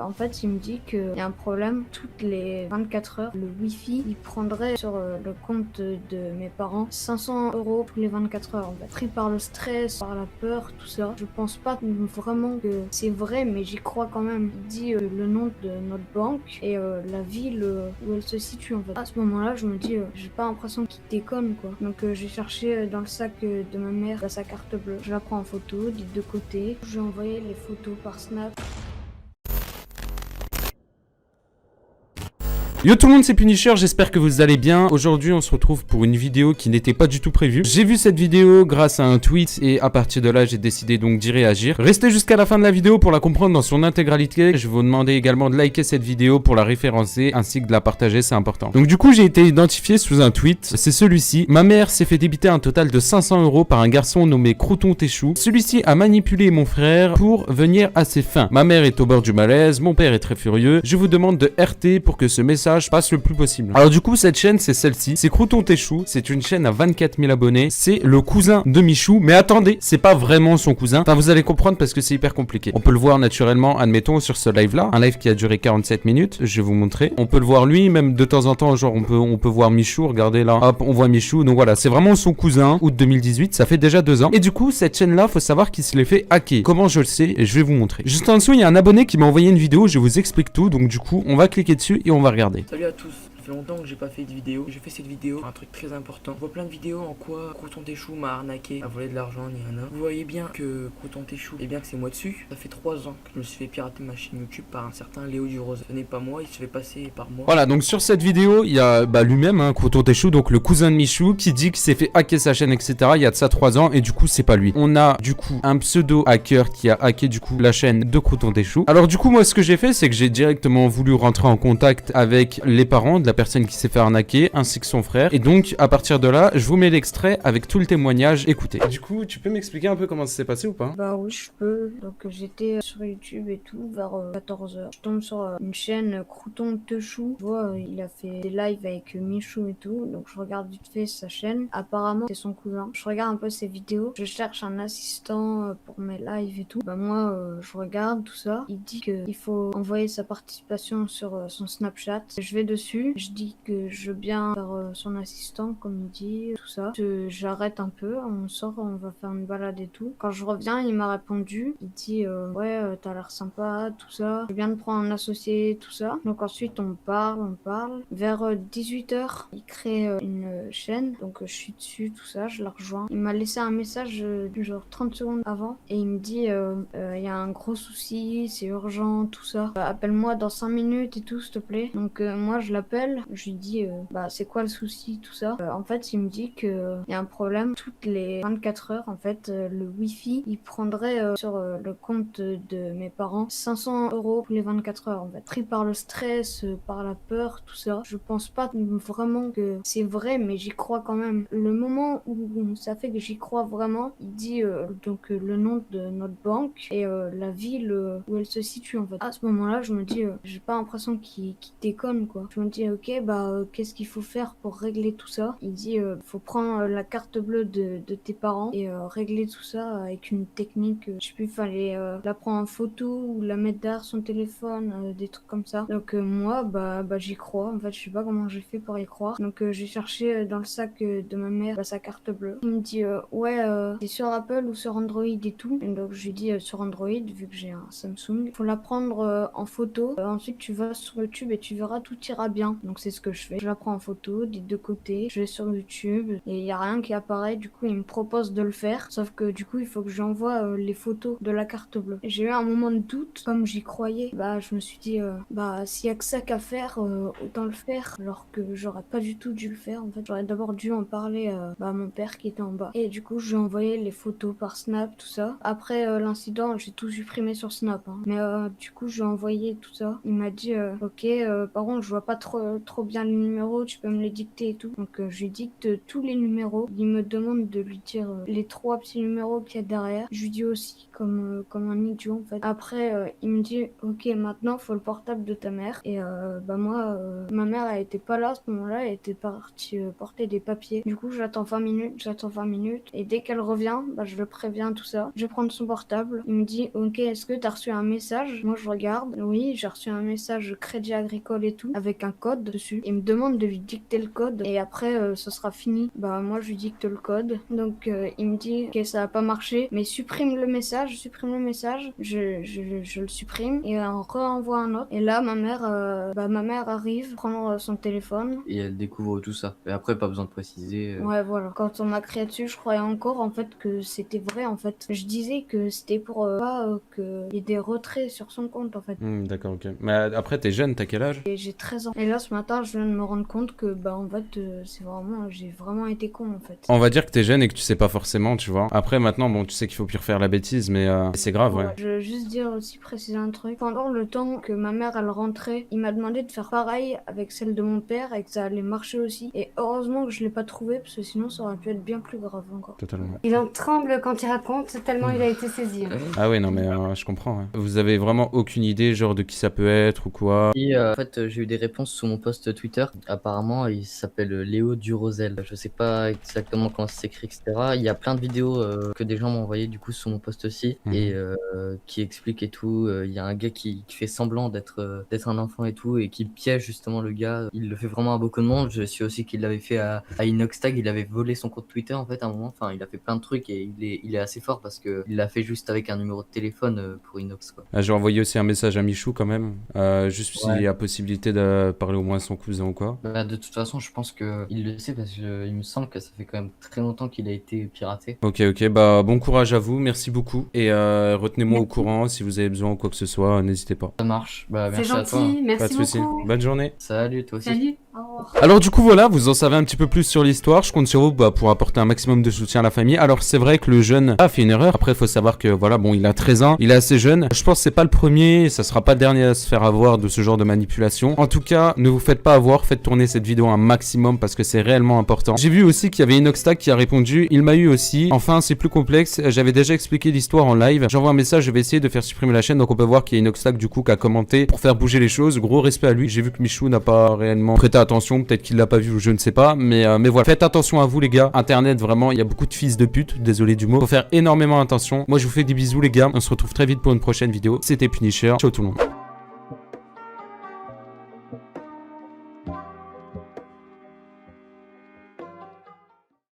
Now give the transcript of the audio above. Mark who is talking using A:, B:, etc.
A: En fait, il me dit qu'il y a un problème toutes les 24 heures. Le Wi-Fi, il prendrait sur le compte de mes parents 500 € tous les 24 heures. En fait, pris par le stress, par la peur, tout ça. Je pense pas vraiment que c'est vrai, mais j'y crois quand même. Il dit le nom de notre banque et la ville où elle se situe. En fait, à ce moment-là, je me dis, j'ai pas l'impression qu'il déconne quoi. Donc j'ai cherché dans le sac de ma mère sa carte bleue. Je la prends en photo des deux côtés. J'ai envoyé les photos par Snap.
B: Yo tout le monde, c'est Punisher, j'espère que vous allez bien. Aujourd'hui on se retrouve pour une vidéo qui n'était pas du tout prévue. J'ai vu cette vidéo grâce à un tweet et à partir de là j'ai décidé donc d'y réagir. Restez jusqu'à la fin de la vidéo pour la comprendre dans son intégralité. Je vais vous demander également de liker cette vidéo pour la référencer ainsi que de la partager, c'est important. Donc du coup j'ai été identifié sous un tweet, c'est celui-ci. Ma mère s'est fait débiter un total de 500 € par un garçon nommé Crouton Téchou. Celui-ci a manipulé mon frère pour venir à ses fins. Ma mère est au bord du malaise, mon père est très furieux. Je vous demande de RT pour que ce message passe le plus possible. Alors du coup cette chaîne c'est celle-ci, c'est Crouton Téchou, c'est une chaîne à 24 000 abonnés, c'est le cousin de Michou, mais attendez, c'est pas vraiment son cousin, enfin vous allez comprendre parce que c'est hyper compliqué. On peut le voir naturellement, admettons sur ce live là, un live qui a duré 47 minutes, je vais vous montrer, on peut le voir lui, même de temps en temps, genre on peut voir Michou, regardez là, hop on voit Michou, donc voilà, c'est vraiment son cousin, août 2018, ça fait déjà 2 ans, et du coup cette chaîne là, faut savoir qu'il se l'est fait hacker. Comment je le sais? Je vais vous montrer. Juste en dessous il y a un abonné qui m'a envoyé une vidéo, je vous explique tout, donc du coup on va cliquer dessus et on va regarder.
C: Salut à tous, ça fait longtemps que j'ai pas fait de vidéo. J'ai fait cette vidéo, un truc très important. Je vois plein de vidéos en quoi Crouton Téchou m'a arnaqué, a volé de l'argent, ni rien. Vous voyez bien que Crouton Téchou, et bien que c'est moi dessus. Ça fait 3 ans que je me suis fait pirater ma chaîne YouTube par un certain Léo Durose. Ce n'est pas moi, il se fait passer par moi.
B: Voilà, donc sur cette vidéo, il y a lui-même, hein, Crouton Téchou, donc le cousin de Michou, qui dit qu'il s'est fait hacker sa chaîne, etc. Il y a de ça 3 ans, et du coup, c'est pas lui. On a du coup un pseudo hacker qui a hacké du coup la chaîne de Crouton Téchou. Alors du coup, moi, ce que j'ai fait, c'est que j'ai directement voulu rentrer en contact avec les parents de la personne qui s'est fait arnaquer, ainsi que son frère. Et donc, à partir de là, je vous mets l'extrait avec tout le témoignage. Écoutez. Du coup, tu peux m'expliquer un peu comment ça s'est passé ou pas?
A: Bah oui, je peux. Donc j'étais sur YouTube et tout vers 14 h. Je tombe sur une chaîne Crouton Téchou. Je vois, il a fait des lives avec Michou et tout. Donc je regarde vite fait sa chaîne. Apparemment, c'est son cousin. Je regarde un peu ses vidéos. Je cherche un assistant pour mes lives et tout. Bah moi, je regarde tout ça. Il dit qu'il faut envoyer sa participation sur son Snapchat. Je vais dessus. Je dis que je veux bien faire son assistant, comme il dit, tout ça. J'arrête un peu. On sort, on va faire une balade et tout. Quand je reviens, il m'a répondu. Il dit ouais, t'as l'air sympa, tout ça. Je viens de prendre un associé, tout ça. Donc ensuite, on parle. Vers 18 h, il crée une chaîne. Donc je suis dessus, tout ça. Je la rejoins. Il m'a laissé un message genre 30 secondes avant. Et il me dit il y a un gros souci, c'est urgent, tout ça. Appelle-moi dans 5 minutes et tout, s'il te plaît. Donc moi, je l'appelle. Je lui dis bah c'est quoi le souci, tout ça. En fait, il me dit que il y a un problème toutes les 24 heures. En fait, le Wi-Fi, il prendrait sur le compte de mes parents 500 € tous les 24 heures. En fait, pris par le stress, par la peur, tout ça. Je pense pas vraiment que c'est vrai, mais j'y crois quand même. Le moment où ça fait que j'y crois vraiment, il dit donc le nom de notre banque et la ville où elle se situe. En fait, à ce moment-là, je me dis j'ai pas l'impression qu'il déconne quoi. Je me dis ok bah qu'est-ce qu'il faut faire pour régler tout ça? Il dit faut prendre la carte bleue de tes parents et régler tout ça avec une technique, je sais plus, fallait la prendre en photo ou la mettre derrière son téléphone, des trucs comme ça. Donc moi bah j'y crois. En fait, je sais pas comment j'ai fait pour y croire. Donc j'ai cherché dans le sac de ma mère sa carte bleue. Il me dit ouais c'est sur Apple ou sur Android et tout. Et donc je lui dis sur Android vu que j'ai un Samsung. Faut la prendre en photo. Ensuite tu vas sur YouTube et tu verras tout ira bien. Donc c'est ce que je fais. Je la prends en photo des deux côtés. Je vais sur YouTube et il y a rien qui apparaît. Du coup il me propose de le faire. Sauf que du coup il faut que j'envoie les photos de la carte bleue. J'ai eu un moment de doute. Comme j'y croyais, bah je me suis dit bah s'il y a que ça qu'à faire, autant le faire. Alors que j'aurais pas du tout dû le faire. En fait j'aurais d'abord dû en parler à mon père qui était en bas. Et du coup je lui ai envoyé les photos par Snap, tout ça. Après l'incident j'ai tout supprimé sur Snap. Hein. Mais du coup je lui ai envoyé tout ça. Il m'a dit ok par contre je vois pas trop trop bien les numéros, tu peux me les dicter et tout. Donc je lui dicte tous les numéros. Il me demande de lui dire les 3 petits numéros qu'il y a derrière. Je lui dis aussi comme un idiot en fait. Après il me dit ok, maintenant faut le portable de ta mère. Et bah moi ma mère elle était pas là à ce moment-là, elle était partie porter des papiers. Du coup j'attends 20 minutes et dès qu'elle revient, bah je le préviens tout ça. Je vais prendre son portable. Il me dit ok, est-ce que t'as reçu un message? Moi je regarde. Oui, j'ai reçu un message Crédit Agricole et tout avec un code dessus. Il me demande de lui dicter le code et après ce sera fini. Bah moi je lui dicte le code. Donc il me dit ok, ça a pas marché, mais supprime le message. Je le supprime et on renvoie un autre. Et là ma mère arrive prendre son téléphone.
D: Et elle découvre tout ça. Et après, pas besoin de préciser.
A: Ouais, voilà. Quand on m'a crié dessus, je croyais encore en fait que c'était vrai en fait. Je disais que c'était pour pas qu'il y ait des retraits sur son compte en fait.
B: D'accord, ok. Mais après, t'es jeune, t'as quel âge?
A: Et j'ai 13 ans. Et là ce matin, je viens de me rendre compte que bah en fait j'ai vraiment été con en fait.
B: On va dire que t'es jeune et que tu sais pas forcément, tu vois. Après, maintenant, bon, tu sais qu'il faut plus refaire la bêtise, mais c'est grave, ouais.
A: Je veux juste dire aussi, préciser un truc. Pendant le temps que ma mère elle rentrait, il m'a demandé de faire pareil avec celle de mon père et que ça allait marcher aussi. Et heureusement que je l'ai pas trouvé parce que sinon ça aurait pu être bien plus grave encore.
B: Totalement.
E: Il en tremble quand il raconte, tellement il a été saisi.
B: Ah ouais, non, mais je comprends. Ouais. Vous avez vraiment aucune idée, genre, de qui ça peut être ou quoi?
D: Et en fait, j'ai eu des réponses sous mon post Twitter. Apparemment, il s'appelle Léo Durosel. Je sais pas exactement comment ça s'écrit, etc. Il y a plein de vidéos que des gens m'ont envoyé du coup sous mon post aussi et qui expliquent et tout. Il y a un gars qui fait semblant d'être un enfant et tout et qui piège justement le gars. Il le fait vraiment à beaucoup de monde. Je sais aussi qu'il l'avait fait à Inoxtag. Il avait volé son compte Twitter en fait à un moment. Enfin, il a fait plein de trucs et il est assez fort parce que il l'a fait juste avec un numéro de téléphone pour Inox quoi.
B: J'ai envoyé aussi un message à Michou quand même, juste s'il y a possibilité de parler au moins à son cousin ou quoi.
D: Bah, de toute façon, je pense qu'il le sait parce que il me semble que ça fait quand même très longtemps qu'il a été piraté.
B: Ok, bah bon courage à vous, merci beaucoup. Et retenez-moi au courant si vous avez besoin ou quoi que ce soit, n'hésitez pas.
D: Ça marche. Bah,
E: C'est
D: merci à toi.
E: gentil,
B: Pas de
E: merci
B: soucis.
E: beaucoup.
B: Bonne journée.
D: Salut, toi aussi.
E: Salut.
B: Alors du coup voilà, vous en savez un petit peu plus sur l'histoire, je compte sur vous pour apporter un maximum de soutien à la famille. Alors c'est vrai que le jeune a fait une erreur, après il faut savoir que voilà, bon il a 13 ans, il est assez jeune. Je pense que c'est pas le premier, ça sera pas le dernier à se faire avoir de ce genre de manipulation. En tout cas, ne vous faites pas avoir, faites tourner cette vidéo un maximum parce que c'est réellement important. J'ai vu aussi qu'il y avait Inoxtag qui a répondu, il m'a eu aussi. Enfin c'est plus complexe, j'avais déjà expliqué l'histoire en live. J'envoie un message, je vais essayer de faire supprimer la chaîne, donc on peut voir qu'il y a Inoxtag du coup qui a commenté pour faire bouger les choses. Gros respect à lui, j'ai vu que Michou n'a pas réellement prêté attention, peut-être qu'il l'a pas vu ou je ne sais pas, mais voilà, faites attention à vous les gars. Internet vraiment, il y a beaucoup de fils de pute, désolé du mot, faut faire énormément attention. Moi je vous fais des bisous les gars, on se retrouve très vite pour une prochaine vidéo. C'était Punisher, ciao tout le monde.